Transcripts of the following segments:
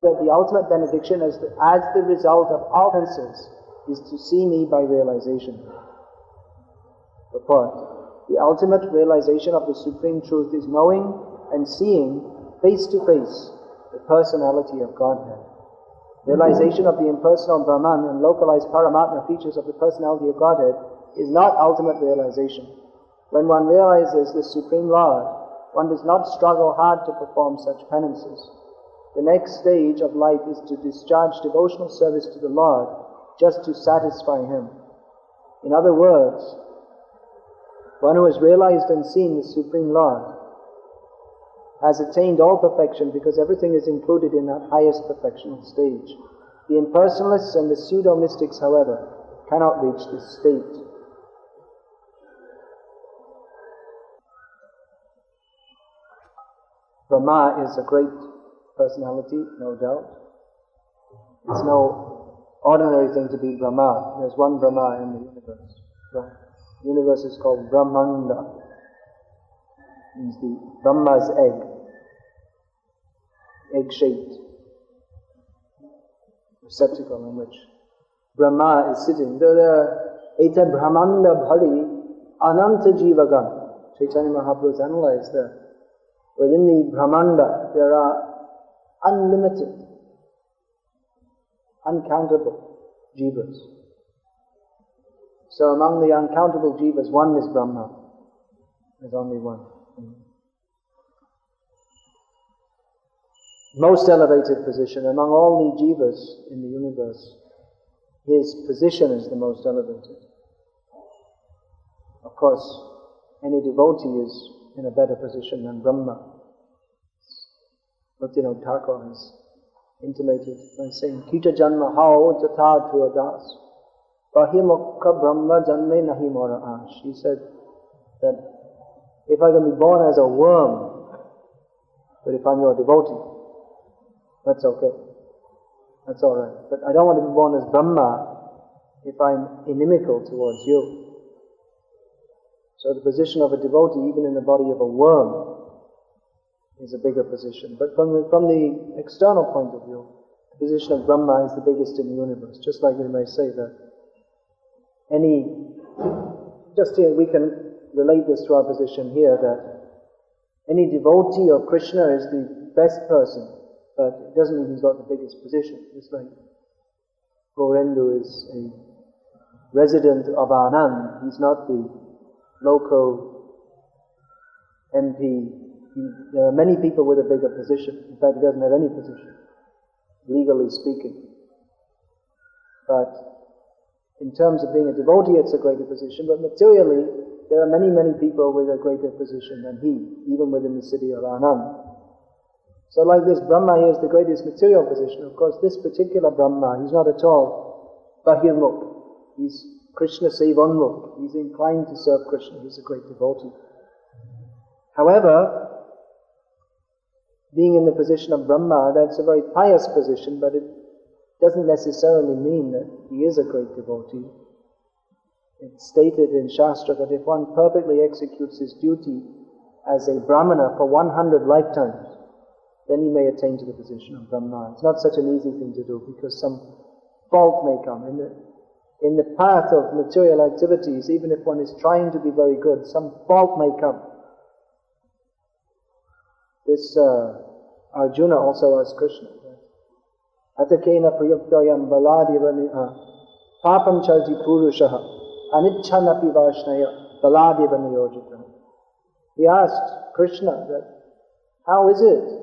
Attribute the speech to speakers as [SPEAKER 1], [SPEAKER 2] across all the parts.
[SPEAKER 1] that the ultimate benediction as the result of all senses is to see me by realization. Purport. The ultimate realization of the Supreme Truth is knowing and seeing face to face the personality of Godhead. Realization of the impersonal Brahman and localized Paramatma features of the personality of Godhead is not ultimate realization. When one realizes the Supreme Lord, one does not struggle hard to perform such penances. The next stage of life is to discharge devotional service to the Lord just to satisfy Him. In other words, one who has realized and seen the Supreme Lord has attained all perfection because everything is included in that highest perfectional stage. The impersonalists and the pseudo-mystics, however, cannot reach this state. Brahma is a great personality, no doubt. It's no ordinary thing to be Brahma. There's one Brahma in the universe. The universe is called Brahmanda. It means the Brahma's egg-shaped receptacle in which Brahma is sitting. Eta Brahmanda Bhari Ananta Jivagan. Chaitanya Mahaprabhu has analyzed that. Within the Brahmanda there are unlimited, uncountable jivas. So among the uncountable jivas, one is Brahma. There's only one. Most elevated position among all the jivas in the universe, his position is the most elevated. Of course, any devotee is in a better position than Brahma. Bhaktivinoda Thakur has intimated by saying, Kita janma hao tatha tu adas, bahimukha brahma janme nahi mora ash. He said that if I can be born as a worm, but if I'm your devotee, that's okay. That's alright. But I don't want to be born as Brahma if I'm inimical towards you. So the position of a devotee, even in the body of a worm, is a bigger position. But from the external point of view, the position of Brahma is the biggest in the universe. Just like we may say that just here we can relate this to our position here, that any devotee of Krishna is the best person, but it doesn't mean he's got the biggest position. Just like Gorendu is a resident of Anand, he's not the local MP. There are many people with a bigger position. In fact, he doesn't have any position, legally speaking. But in terms of being a devotee, it's a greater position. But materially, there are many, many people with a greater position than he, even within the city of Anand. So like this, Brahma here is the greatest material position. Of course, this particular Brahma, he's not at all Bahirmukh. He's Krishna Sevonmukh. He's inclined to serve Krishna. He's a great devotee. However, being in the position of Brahma, that's a very pious position, but it doesn't necessarily mean that he is a great devotee. It's stated in Shastra that if one perfectly executes his duty as a Brahmana for 100 lifetimes, then he may attain to the position of Brahma. It's not such an easy thing to do because some fault may come. In the path of material activities, even if one is trying to be very good, some fault may come. This Arjuna also asked Krishna, Atakena prayuktoyam baladeva papam charti purushaha anichanapi varshnaya baladeva niyojita. He asked Krishna that, how is it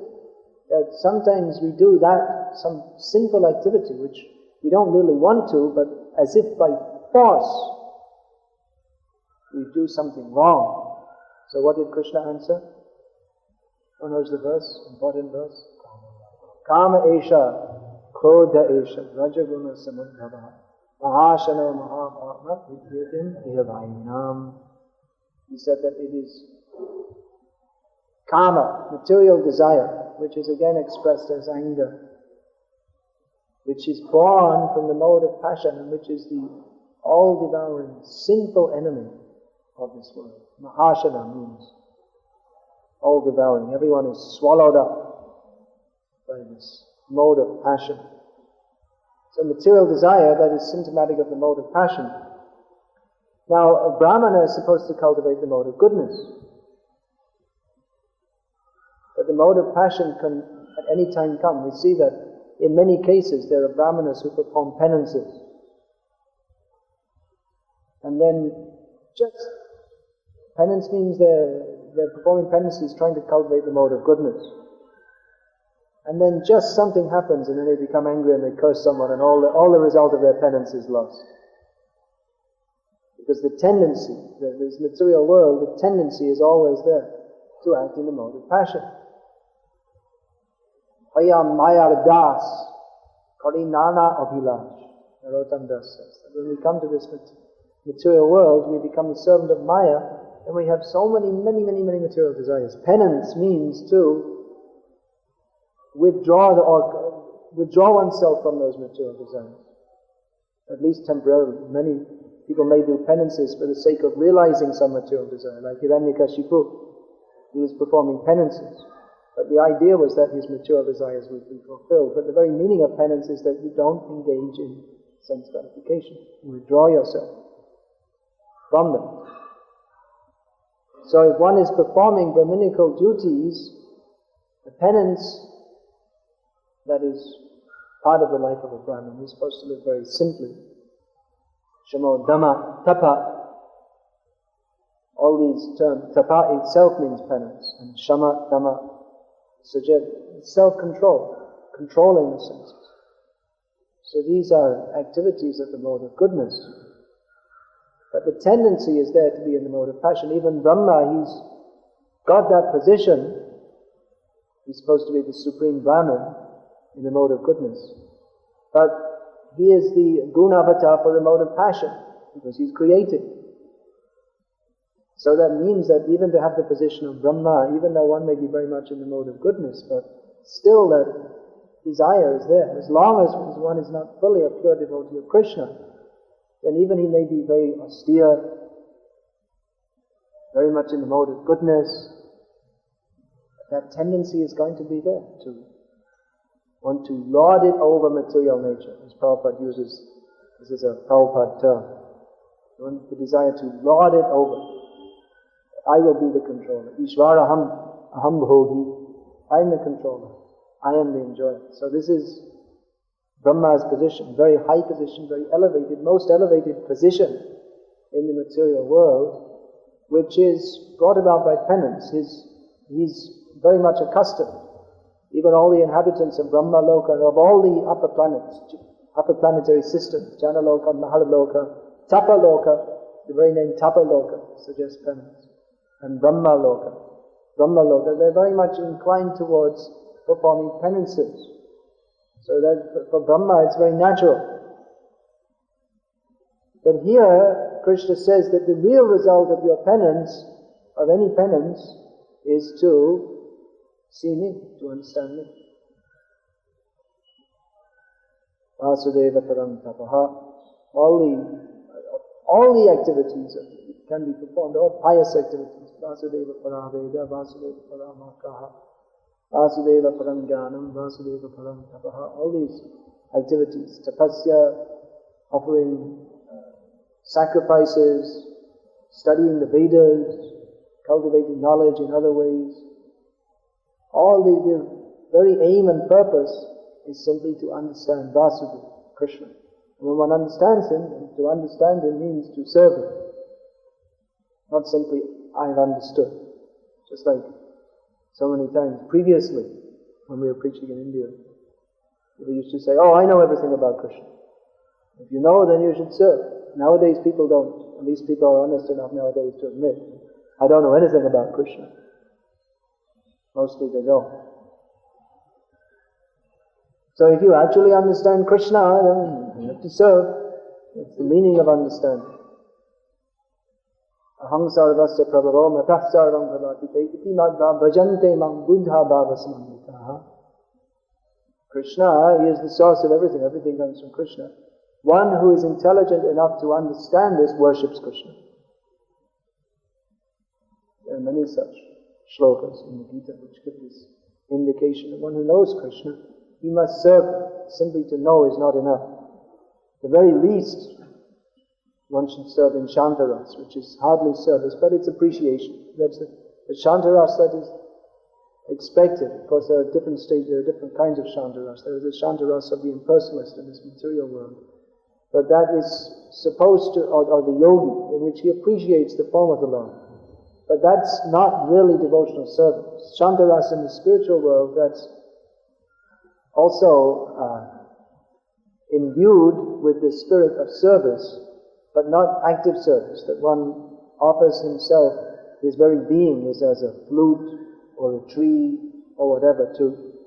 [SPEAKER 1] that sometimes we do some sinful activity which we don't really want to, but as if by force we do something wrong. So what did Krishna answer? Who knows the verse? Important verse. Kama esha, krodha esha, rajaguna samudbhava, mahashana mahabhava vidyatim ihavainam. He said that it is kama, material desire, which is again expressed as anger, which is born from the mode of passion and which is the all-devouring, sinful enemy of this world. Mahashana means all-devouring. Everyone is swallowed up by this mode of passion. So material desire, that is symptomatic of the mode of passion. Now, a Brahmana is supposed to cultivate the mode of goodness. But the mode of passion can at any time come. We see that in many cases there are Brahmanas who perform penances. And then just, penance means they're performing penances trying to cultivate the mode of goodness. And then just something happens and then they become angry and they curse someone and all the result of their penance is lost. Because the tendency, this material world, the tendency is always there to act in the mode of passion. Hayam Mayar Das, Karinana Abhilash, Narottam Das says. When we come to this material world, we become the servant of Maya, and we have so many material desires. Penance means to withdraw oneself from those material desires, at least temporarily. Many people may do penances for the sake of realizing some material desire, like Hiranyakashipu. He was performing penances, but the idea was that his material desires would be fulfilled. But the very meaning of penance is that you don't engage in sense gratification. You withdraw yourself from them. So if one is performing Brahminical duties, the penance that is part of the life of a Brahmin is supposed to live very simply. Shamo, Dhamma, Tapa. All these terms, Tapa itself means penance, and Shama, Dhamma suggest self-control, controlling the senses. So these are activities of the mode of goodness. But the tendency is there to be in the mode of passion. Even Brahma, he's got that position. He's supposed to be the supreme Brahman in the mode of goodness. But he is the Gunavatar for the mode of passion, because he's creating. So that means that even to have the position of Brahma, even though one may be very much in the mode of goodness, but still that desire is there. As long as one is not fully a pure devotee of Krishna, then even he may be very austere, very much in the mode of goodness, that tendency is going to be there to want to lord it over material nature, as Prabhupada uses. This is a Prabhupada term. The desire to lord it over. I will be the controller. Ishvaraham aham bhogi. I am the controller. I am the enjoyer. So this is Brahma's position, very high position, very elevated, most elevated position in the material world, which is brought about by penance. He's very much accustomed. Even all the inhabitants of Brahma Loka, of all the upper planets, upper planetary systems, Jana Loka, Mahara Loka, Tapa Loka, the very name Tapa Loka suggests penance. And Brahma Loka, they're very much inclined towards performing penances. So that for Brahma it's very natural. But here, Krishna says that the real result of your penance, of any penance, is to see me, to understand me. Vasudeva param tapaha. All the activities that can be performed, all pious activities. Vasudeva paraveda, Vasudeva paramakaha, Vasudeva param jnanam, Vasudeva param tapaha. All these activities, tapasya, offering sacrifices, studying the Vedas, cultivating knowledge in other ways. All the very aim and purpose is simply to understand Vasudeva, Krishna. And when one understands him, and to understand him means to serve him. Not simply, I've understood. Just like so many times previously, when we were preaching in India, people used to say, oh, I know everything about Krishna. If you know, then you should serve. Nowadays people don't. At least people are honest enough nowadays to admit, I don't know anything about Krishna. Mostly they don't. So if you actually understand Krishna, then you have to serve. It's the meaning of understanding. Aham sarvasya prabhavo matah sarvam bhavatite iti madha bhajante mam buddha bhavasmanitaha. Krishna, he is the source of everything. Everything comes from Krishna. One who is intelligent enough to understand this worships Krishna. There are many such shlokas in the Gita which give this indication that one who knows Krishna he must serve. Simply to know is not enough. The very least, one should serve in Shantaras, which is hardly service, but it's appreciation. That's the Shantaras that is expected. Of course, there are different stages, there are different kinds of Shantaras. There is the Shantaras of the impersonalist in this material world. But that is supposed to, or the yogi, in which he appreciates the form of the Lord. But that's not really devotional service. Shantaras in the spiritual world, that's also imbued with the spirit of service, but not active service, that one offers himself, his very being is as a flute or a tree or whatever.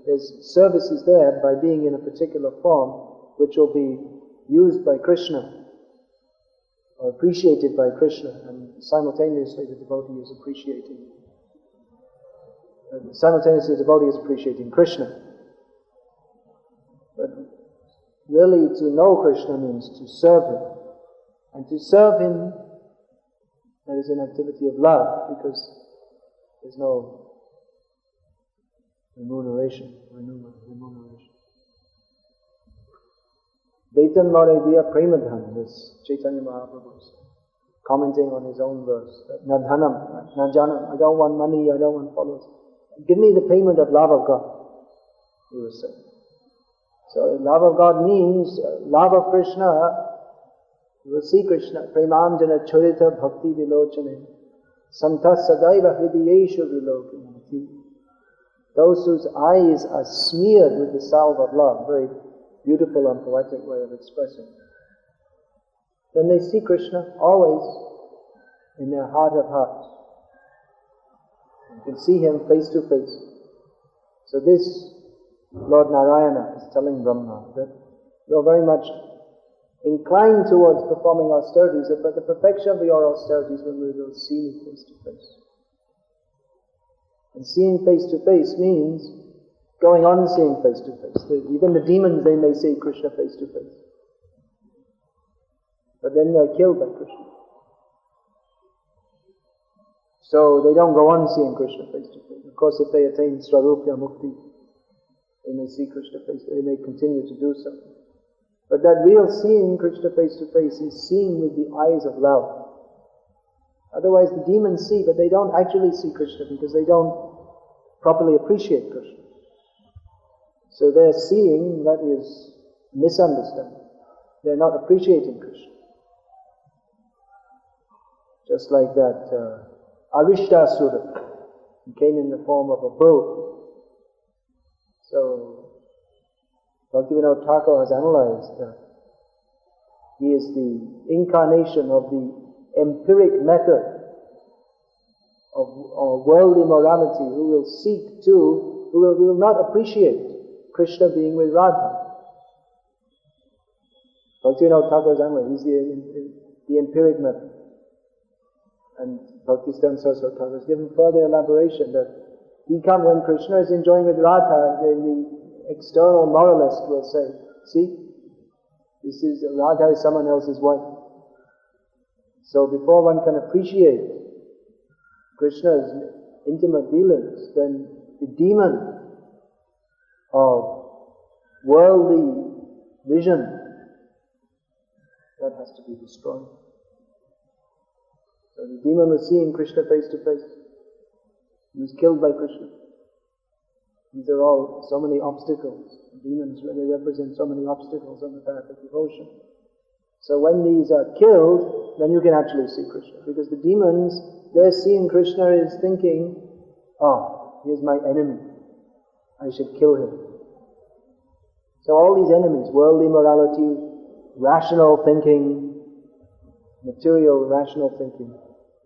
[SPEAKER 1] His service is there by being in a particular form, which will be used by Krishna or appreciated by Krishna, and simultaneously the devotee is appreciating Krishna. But really to know Krishna means to serve Him. And to serve Him, that is an activity of love, because there's no remuneration. Vetan Maurya Premadhan, this Chaitanya Mahaprabhu is commenting on his own verse, na dhanam, na janam, I don't want money, I don't want followers. Give me the payment of love of God, he was saying. So love of God means love of Krishna. You will see Krishna. Premanjana churita bhakti vilochane santa sadaiva hridiyeshu vilokanati. Those whose eyes are smeared with the salve of love, very beautiful and poetic way of expressing. Then they see Krishna always in their heart of hearts. You can see Him face to face. So this Lord Narayana is telling Brahma that you're very much inclined towards performing austerities, but the perfection of your austerities when we will see me face to face. And seeing face to face means going on seeing face to face. Even the demons, they may see Krishna face to face. But then they're killed by Krishna. So they don't go on seeing Krishna face to face. Of course, if they attain Swarupya Mukti, they may see Krishna face, they may continue to do so. But that real seeing Krishna face to face is seeing with the eyes of love. Otherwise the demons see, but they don't actually see Krishna because they don't properly appreciate Krishna. So they're seeing that is misunderstanding. They're not appreciating Krishna. Just like that Arishtasura, he came in the form of a bull. So Bhaktivinoda Thakur has analyzed that he is the incarnation of the empiric method of worldly morality, who will not appreciate Krishna being with Radha. Bhaktivinoda Thakur has analyzed, he's the empiric method. And Bhaktisiddhanta Saraswati Thakur has given further elaboration that when Krishna is enjoying with Radha, then the external moralist will say, see, Radha is someone else's wife. So before one can appreciate Krishna's intimate dealings, then the demon of worldly vision, that has to be destroyed. So the demon was seeing Krishna face to face. He was killed by Krishna. These are all so many obstacles. Demons really represent so many obstacles on the path of devotion. So when these are killed, then you can actually see Krishna. Because the demons, they're seeing Krishna is thinking, oh, here's my enemy. I should kill him. So all these enemies, worldly morality, rational thinking, material rational thinking,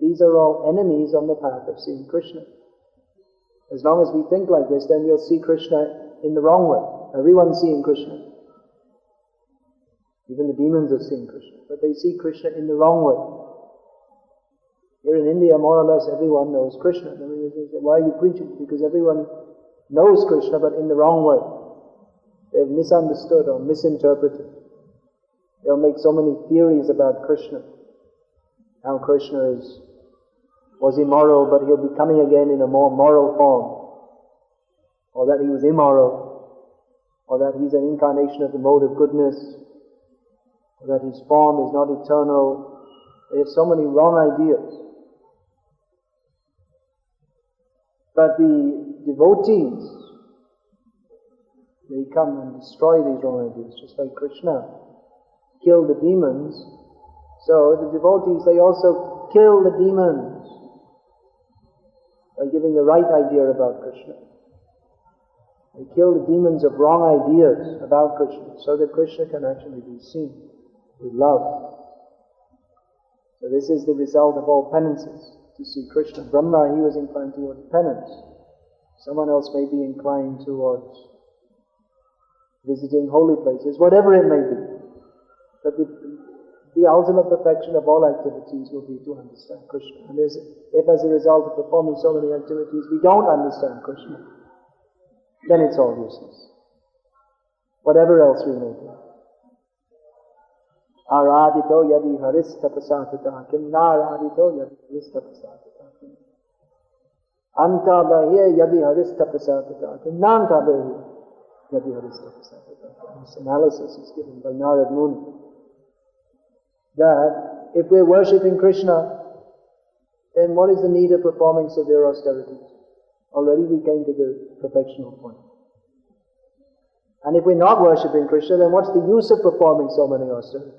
[SPEAKER 1] these are all enemies on the path of seeing Krishna. As long as we think like this, then we'll see Krishna in the wrong way. Everyone's seeing Krishna. Even the demons are seeing Krishna. But they see Krishna in the wrong way. Here in India, more or less, everyone knows Krishna. I mean, why are you preaching? Because everyone knows Krishna, but in the wrong way. They've misunderstood or misinterpreted. They'll make so many theories about Krishna. How Krishna was immoral, but he'll be coming again in a more moral form. Or that he was immoral, or that he's an incarnation of the mode of goodness, or that his form is not eternal. They have so many wrong ideas. But the devotees, they come and destroy these wrong ideas, just like Krishna killed the demons. So the devotees, they also kill the demons by giving the right idea about Krishna. They kill the demons of wrong ideas about Krishna, so that Krishna can actually be seen with love. So this is the result of all penances, to see Krishna. Brahma, he was inclined towards penance. Someone else may be inclined towards visiting holy places, whatever it may be. But the ultimate perfection of all activities will be to understand Krishna. And if as a result of performing so many activities we don't understand Krishna, then it's all useless. Whatever else we may do. Aradito yadi harista pasatata kim naradito yadi harista pasatata kim anta bahye yadi harista pasatata kim nanta bahye yadi harista pasatata kim. This analysis is given by Narad Muni, that if we're worshipping Krishna, then what is the need of performing severe austerities? Already we came to the perfectional point. And if we're not worshipping Krishna, then what's the use of performing so many austerities?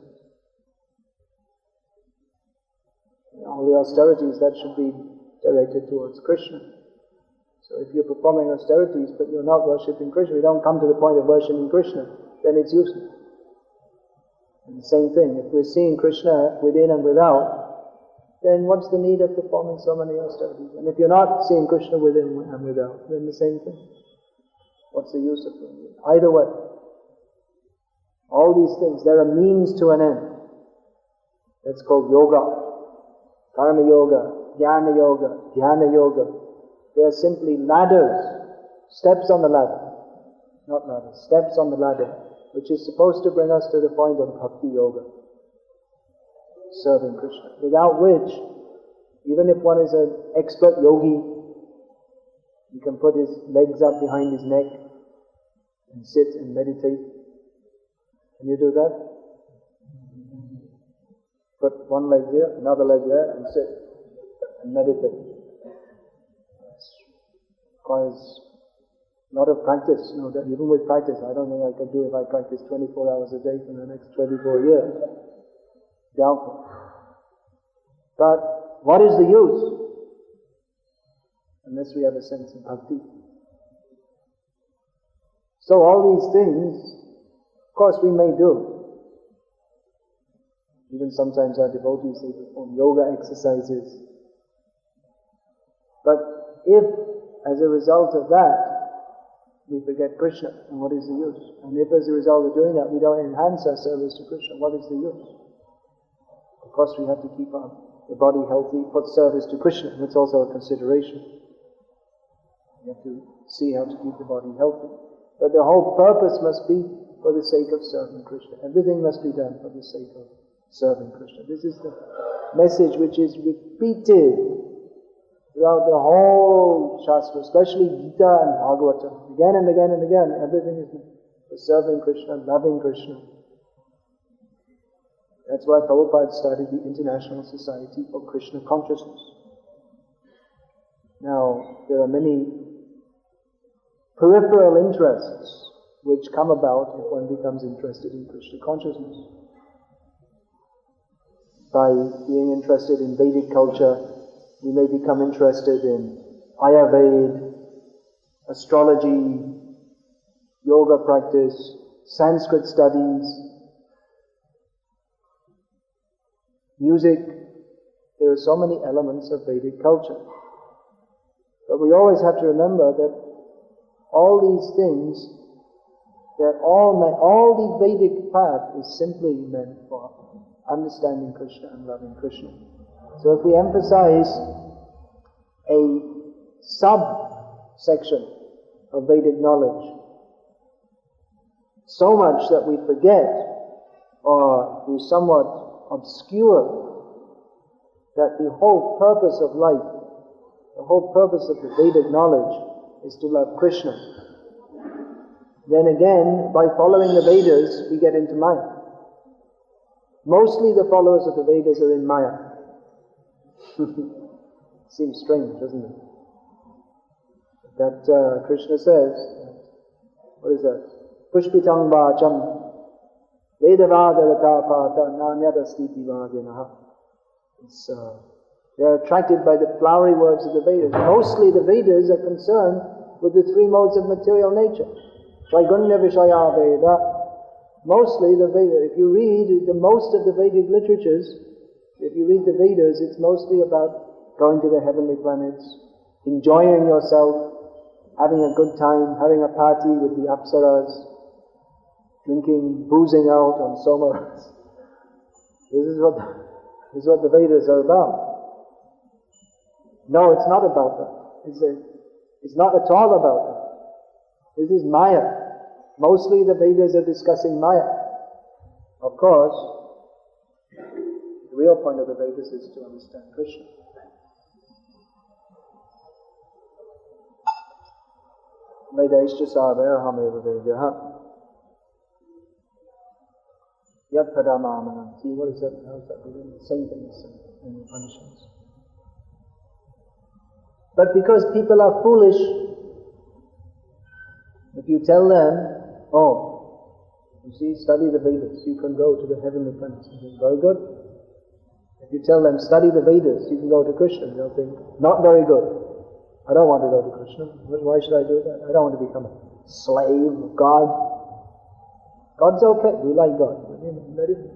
[SPEAKER 1] All the austerities, that should be directed towards Krishna. So if you're performing austerities but you're not worshipping Krishna, you don't come to the point of worshipping Krishna, then it's useless. And the same thing, if we're seeing Krishna within and without, then what's the need of performing so many austerities? And if you're not seeing Krishna within and without, then the same thing. What's the use of it? Either way. All these things, they're a means to an end. That's called yoga. Karma yoga, jnana yoga, dhyana yoga. They are simply ladders, steps on the ladder. Not ladders, steps on the ladder, which is supposed to bring us to the point of bhakti yoga, serving Krishna. Without which, even if one is an expert yogi, he can put his legs up behind his neck and sit and meditate. Can you do that? Put one leg here, another leg there, and sit and meditate. It requires a lot of practice. No, even with practice, I don't think I could do if I practice 24 hours a day for the next 24 years. Doubtful. But what is the use? Unless we have a sense of bhakti. So all these things, of course we may do. Even sometimes our devotees, they perform yoga exercises. But if, as a result of that, we forget Krishna, then what is the use? And if as a result of doing that, we don't enhance our service to Krishna, what is the use? Of course we have to keep the body healthy, put service to Krishna. That's also a consideration. We have to see how to keep the body healthy. But the whole purpose must be for the sake of serving Krishna. Everything must be done for the sake of serving Krishna. This is the message which is repeated throughout the whole Shastra, especially Gita and Bhagavatam. Again and again and again, everything is for serving Krishna, loving Krishna. That's why Prabhupada started the International Society for Krishna Consciousness. Now, there are many peripheral interests which come about if one becomes interested in Krishna consciousness. By being interested in Vedic culture, we may become interested in Ayurveda, astrology, yoga practice, Sanskrit studies, music. There are so many elements of Vedic culture. But we always have to remember that all these things, all the Vedic path is simply meant for understanding Krishna and loving Krishna. So if we emphasize a subsection of Vedic knowledge so much that we forget or we somewhat obscure that the whole purpose of life, the whole purpose of the Vedic knowledge is to love Krishna, then again, by following the Vedas, we get into Maya. Mostly the followers of the Vedas are in Maya. Seems strange, doesn't it? That Krishna says, what is that? Pushpitang vacham vedavada pata nanyada stiti vadinaha. They are attracted by the flowery words of the Vedas. Mostly the Vedas are concerned with the three modes of material nature. Traigunya Vishaya Veda. Mostly the Vedas, if you read the most of the Vedic literatures, if you read the Vedas, it's mostly about going to the heavenly planets, enjoying yourself, having a good time, having a party with the apsaras, drinking, boozing out on somaras. This is what the Vedas are about. No, it's not about that. It's not at all about that. This is Maya. Mostly the Vedas are discussing Maya. Of course, the real point of the Vedas is to understand Krishna. Vedaishcha savarhameva vedaha yat padamamananti. What is that? How is that? The same thing as in the Upanishads. But because people are foolish, if you tell them, oh, you see, study the Vedas, you can go to the heavenly planets. Very good. If you tell them, study the Vedas, you can go to Krishna, they'll think, not very good. I don't want to go to Krishna. Why should I do that? I don't want to become a slave of God. God's okay. We like God. Let him.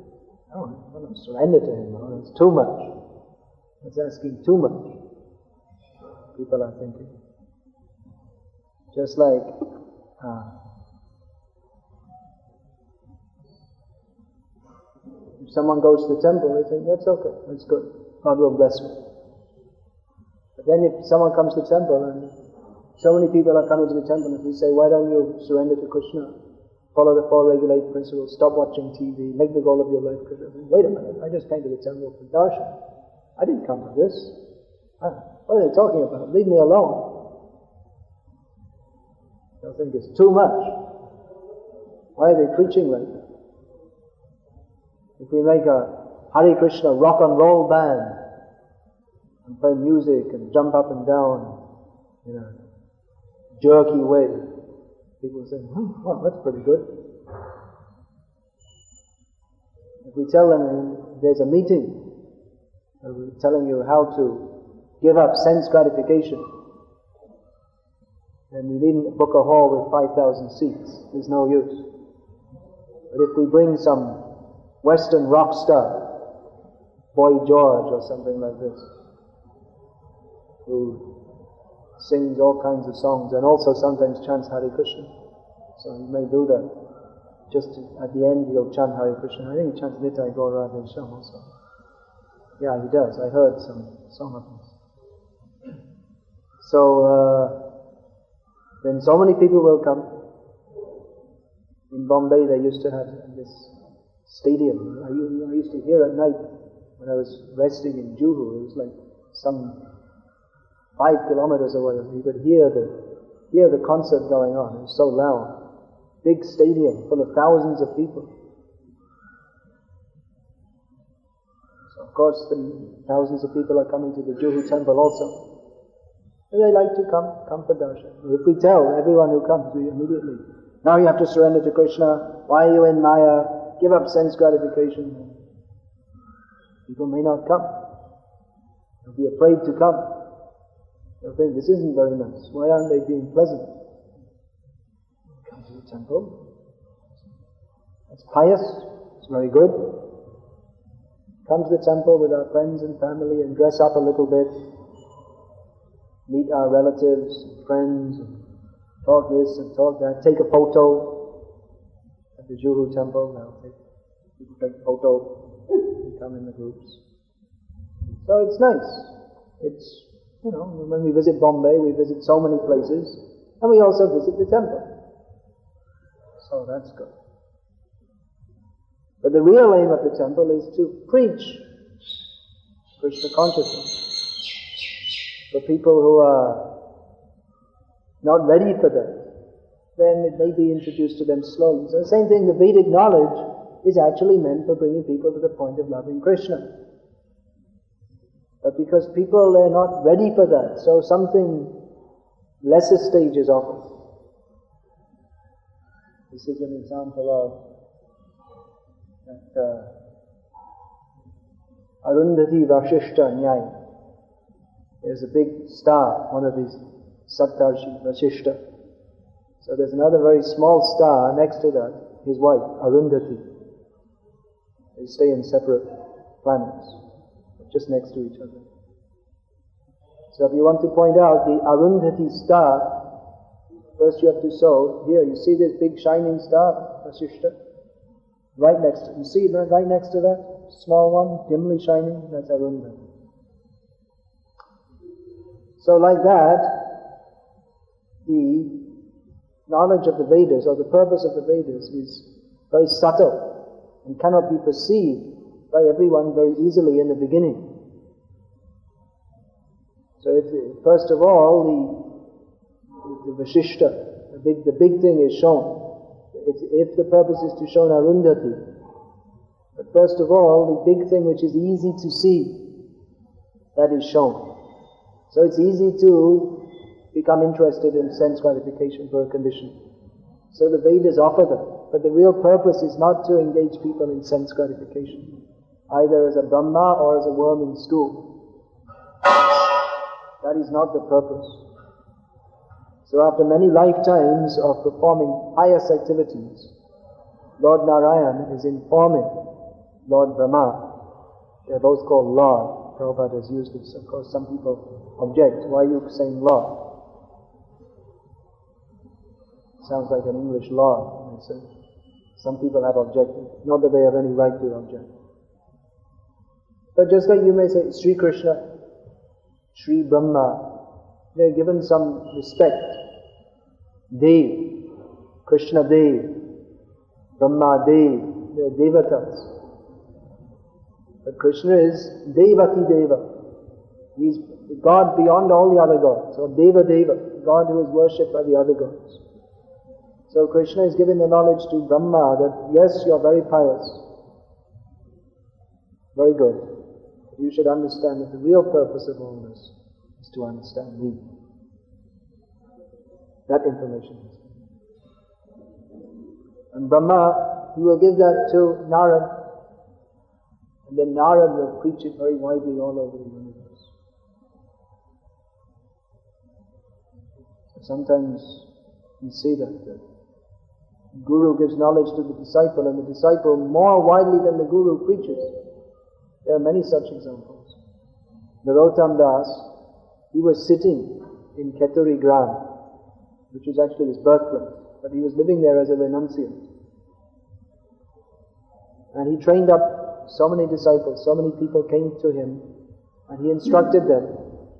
[SPEAKER 1] I don't want to surrender to Him. It's too much. It's asking too much. People are thinking. Just like if someone goes to the temple, they think, that's okay, that's good. God will bless me. But then if someone comes to the temple, and so many people are coming to the temple, if we say, why don't you surrender to Krishna? Follow the four regulated principles, stop watching TV, make the goal of your life Krishna. Wait a minute, I just came to the temple for darshan. I didn't come for this. What are they talking about? Leave me alone. They'll think it's too much. Why are they preaching like that? If we make a Hare Krishna rock and roll band and play music and jump up and down in a jerky way, people say, well, that's pretty good. If we tell them there's a meeting, we're telling you how to give up sense gratification, then you needn't book a hall with 5,000 seats. There's no use. But if we bring some Western rock star, Boy George or something like this, who sings all kinds of songs and also sometimes chants Hare Krishna, so he may do that. Just at the end he'll chant Hare Krishna. I think he chants Nitai Gaur Radhe Shyam also. Yeah, he does. I heard some song of his. So, then so many people will come. In Bombay they used to have this stadium. I used to hear at night when I was resting in Juhu, it was like some 5 kilometers away. You could hear the concert going on. It was so loud. Big stadium full of thousands of people. So of course thousands of people are coming to the Juhu temple also. And they like to come for darshan. If we tell everyone who comes, we immediately, now you have to surrender to Krishna, why are you in Maya, give up sense gratification. People may not come. They'll be afraid to come. They'll think, this isn't very nice. Why aren't they being pleasant? Come to the temple. That's pious. It's very good. Come to the temple with our friends and family and dress up a little bit. Meet our relatives and friends and talk this and talk that. Take a photo at the Juhu temple. People take a photo and come in the groups. So it's nice. It's, when we visit Bombay, we visit so many places, and we also visit the temple. So that's good. But the real aim of the temple is to preach Krishna consciousness. For people who are not ready for that, then it may be introduced to them slowly. So the same thing, the Vedic knowledge is actually meant for bringing people to the point of loving Krishna. But because people are not ready for that, so something lesser stage is offered. This is an example of that Arundhati Vashishta Nyaya. There's a big star, one of these Saptarshi Vashishta. So there's another very small star next to that, his wife, Arundhati. They stay in separate planets, just next to each other. So if you want to point out the Arundhati star, first you have to show, here you see this big shining star, Vashishta? Right next to, you see it right next to that small one, dimly shining? That's Arundhati. So like that, the knowledge of the Vedas, or the purpose of the Vedas, is very subtle and cannot be perceived by everyone very easily in the beginning. So first of all, the Vashishta, the big thing is shown. If the purpose is to show Arundhati, but first of all, the big thing which is easy to see, that is shown. So it's easy to become interested in sense gratification for a condition. So the Vedas offer that. But the real purpose is not to engage people in sense gratification, either as a Brahma or as a worm in stool. That is not the purpose. So after many lifetimes of performing pious activities, Lord Narayan is informing Lord Brahma. They're both called Lord. Prabhupada has used this. Of course, some people object. Why are you saying Lord? Sounds like an English Lord, they say. Some people have objected. Not that they have any right to object. But just like you may say, Sri Krishna, Sri Brahma, they're given some respect. Dev, Krishna Dev, Brahma Dev, they're devatas. But Krishna is Devati Deva. He's the God beyond all the other gods, or Deva Deva, God who is worshipped by the other gods. So Krishna is giving the knowledge to Brahma that yes, you're very pious, very good. You should understand that the real purpose of all this is to understand me. That information is. And Brahma, he will give that to Narad, and then Narad will preach it very widely all over the universe. Sometimes you see that the Guru gives knowledge to the disciple, and the disciple more widely than the Guru preaches. There are many such examples. Narottam Das, he was sitting in Keturi Gram, which was actually his birthplace, but he was living there as a renunciant. And he trained up so many disciples, so many people came to him, and he instructed them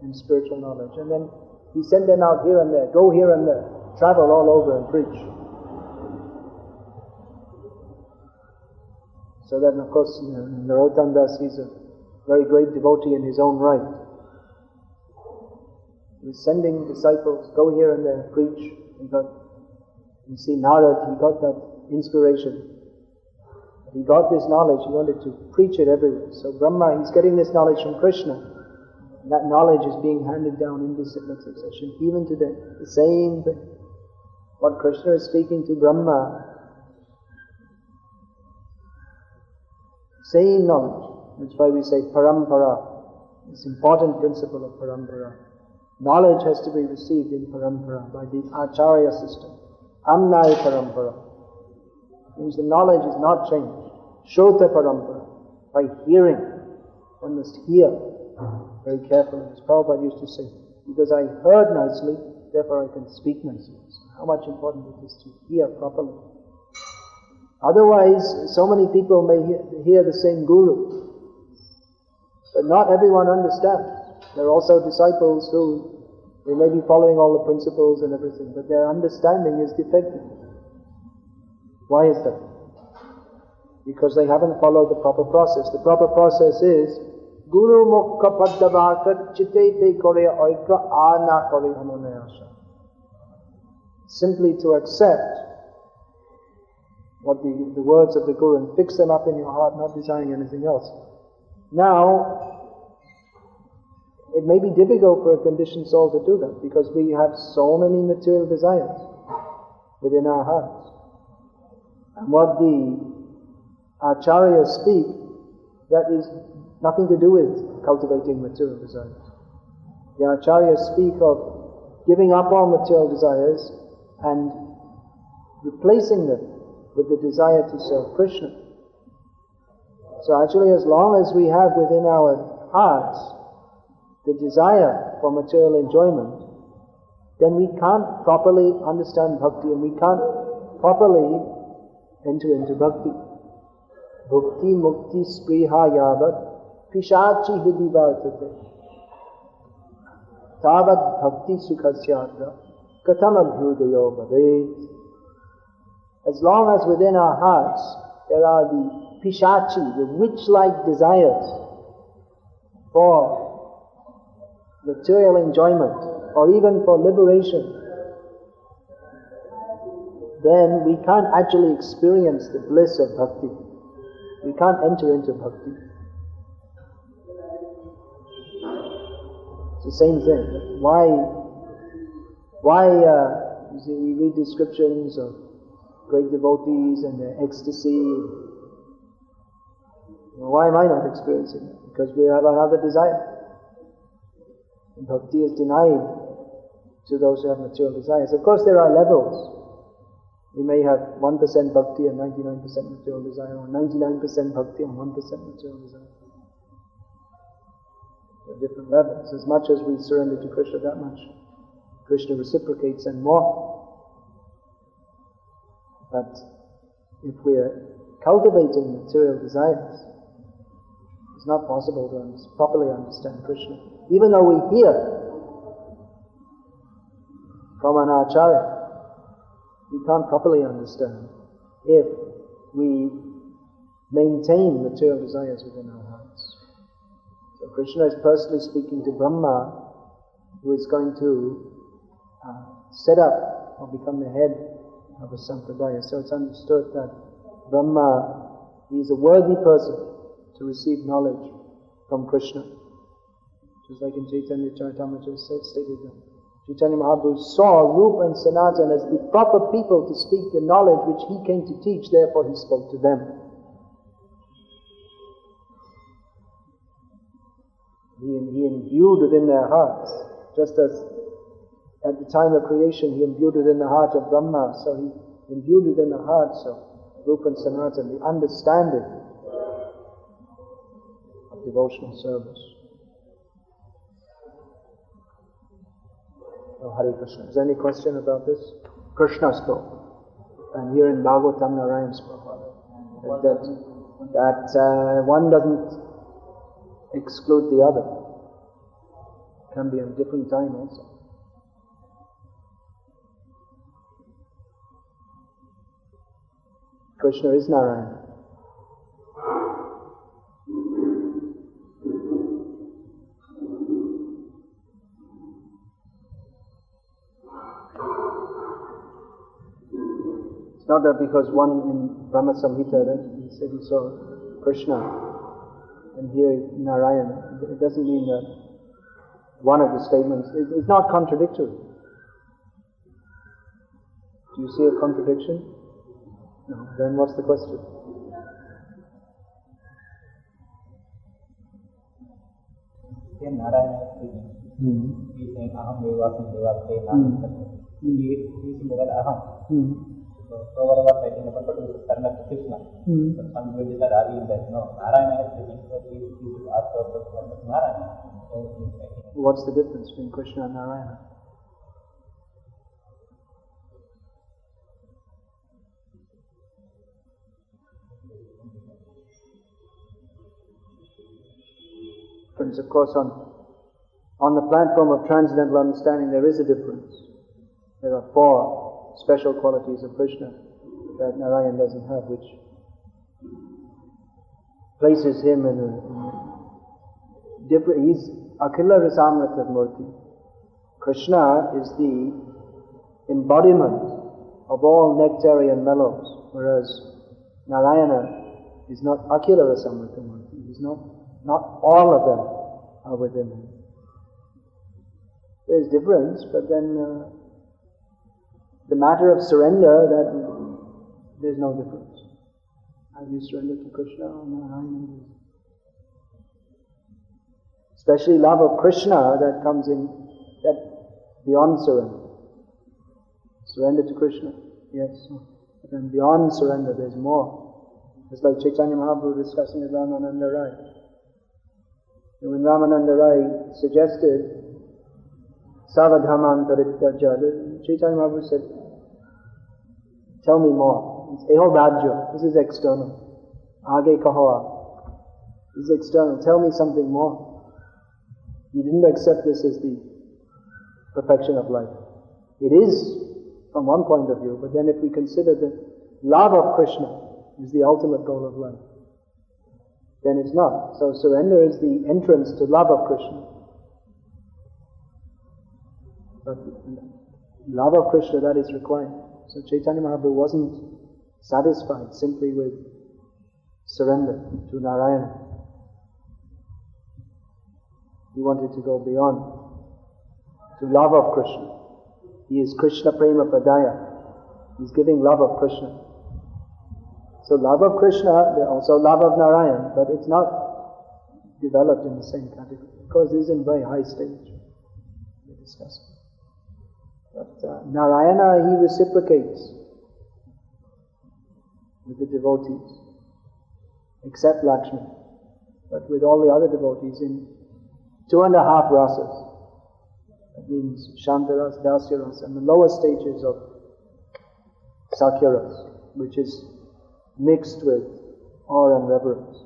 [SPEAKER 1] in spiritual knowledge. And then he sent them out here and there, go here and there, travel all over and preach. So that, of course, Narottam Das, he's a very great devotee in his own right. He's sending disciples, go here and there, preach. You see Narad, he got that inspiration. He got this knowledge, he wanted to preach it everywhere. So Brahma, he's getting this knowledge from Krishna. And that knowledge is being handed down in disciplic succession, even today. The same thing. What Krishna is speaking to Brahma, same knowledge. That's why we say parampara. This important principle of parampara. Knowledge has to be received in parampara by the acharya system. Amnaya parampara. Means the knowledge is not changed. Shota parampara. By hearing. One must hear very carefully. As Prabhupada used to say, because I heard nicely, therefore I can speak nicely. So how much important it is to hear properly. Otherwise, so many people may hear the same Guru, but not everyone understands. There are also disciples who, they may be following all the principles and everything, but their understanding is defective. Why is that? Because they haven't followed the proper process. The proper process is, Guru Mukha Paddavaka Chitte Te Kore Oika Ana Kore Hamonayasha. simply to accept what the words of the Guru and fix them up in your heart, not desiring anything else. Now, it may be difficult for a conditioned soul to do that because we have so many material desires within our hearts. And what the acharyas speak, that is nothing to do with cultivating material desires. The acharyas speak of giving up all material desires and replacing them with the desire to serve Krishna. So actually, as long as we have within our hearts the desire for material enjoyment, then we can't properly understand bhakti and we can't properly enter into bhakti. Bhakti mukti spriha yavat pishachi vidivartate tavat bhakti sukhasyatra katam abhyudayo bhavet. As long as within our hearts there are the pishachi, the witch-like desires for material enjoyment or even for liberation, then we can't actually experience the bliss of bhakti. We can't enter into bhakti. It's the same thing. Why you see, we read descriptions of great devotees and their ecstasy. Why am I not experiencing it? Because we have another desire. And bhakti is denied to those who have material desires. Of course there are levels. We may have 1% bhakti and 99% material desire, or 99% bhakti and 1% material desire. There are different levels. As much as we surrender to Krishna, that much Krishna reciprocates and more. But if we're cultivating material desires, it's not possible to properly understand Krishna. Even though we hear from an acharya, we can't properly understand if we maintain material desires within our hearts. So Krishna is personally speaking to Brahma, who is going to set up or become the head of a sampradaya. So it's understood that Brahma, he is a worthy person to receive knowledge from Krishna. Just like in Chaitanya Charitamrita stated that Chaitanya Mahaprabhu saw Rupa and Sanatana as the proper people to speak the knowledge which he came to teach, therefore he spoke to them. He imbued within their hearts, just as at the time of creation he imbued within the heart of Brahma, so he imbued within the hearts of Rupa and Sanatana the understanding of devotional service. Oh, Hare Krishna. Is there any question about this? Krishna spoke. And here in Bhagavatam, Narayan spoke. That one doesn't exclude the other. It can be at a different time also. Krishna is Narayan. It's not that because one in Brahma Samhita that he said he saw Krishna and here Narayana. It doesn't mean that one of the statements, it's not contradictory. Do you see a contradiction? No. Then what's the question?
[SPEAKER 2] Here Narayana is speaking. He is saying Aham Devasam Devasam Naham. He is using the word Aham. So whatever writing about it, turn up to Krishna. But some devotees are arguing that no, Narayana is speaking, so he is asked of Narayana.
[SPEAKER 1] What's the difference between Krishna and Narayana? Friends, of course, on the platform of transcendental understanding there is a difference. There are 4 special qualities of Krishna that Narayan doesn't have, which places him in a different. He's Akhila Rasamrita Murti. Krishna is the embodiment of all nectarian mellows, whereas Narayana is not Akhila Rasamritamurti. He's not all of them are within him. There's difference, but then the matter of surrender, that there's no difference. Have you surrendered to Krishna or Narayana? Especially love of Krishna, that comes in that beyond surrender. Surrender to Krishna, yes. But then beyond surrender, there's more. It's like Chaitanya Mahaprabhu discussing with Ramananda Rai. And when Ramananda Rai suggested Savadhaman Tarityaja, Chaitanya Mahaprabhu said, tell me more. It's Eho Rajya. This is external. Age Kahoa. This is external. Tell me something more. You didn't accept this as the perfection of life. It is from one point of view, but then if we consider the love of Krishna is the ultimate goal of life, then it's not. So surrender is the entrance to love of Krishna. But love of Krishna, that is required. So Chaitanya Mahaprabhu wasn't satisfied simply with surrender to Narayana. He wanted to go beyond, to love of Krishna. He is Krishna Prema Pradaya. He's giving love of Krishna. So love of Krishna, also love of Narayan, but it's not developed in the same category, because it is in very high stage. We discuss it. But Narayana, he reciprocates with the devotees, except Lakshmi, but with all the other devotees in 2.5 rasas. That means Shantaras, Dasyaras, and the lower stages of Sakyaras, which is mixed with awe and reverence.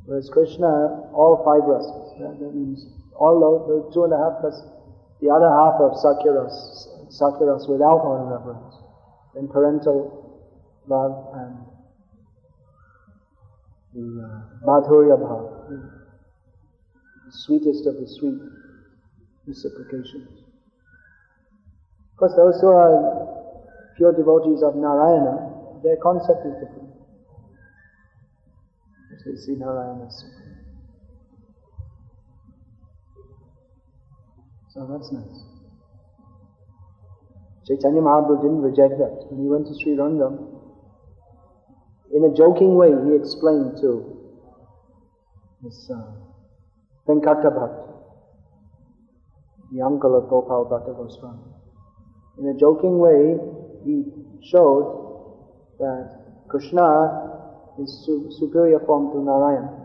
[SPEAKER 1] Whereas Krishna, all 5 rasas. That means all those 2.5 plus the other half of Sakyaras without awe and reverence. Then parental love and the Madhurya Bhav, the sweetest of the sweet reciprocations. Of course, those who are pure devotees of Narayana, their concept is different. They see Narayana as supreme. So that's nice. Chaitanya Mahaprabhu didn't reject that. When he went to Sri Rangam, in a joking way, he explained to this Venkata Bhatta, the uncle of Gopal Bhatta Goswami. In a joking way, he showed that Krishna is superior form to Narayana.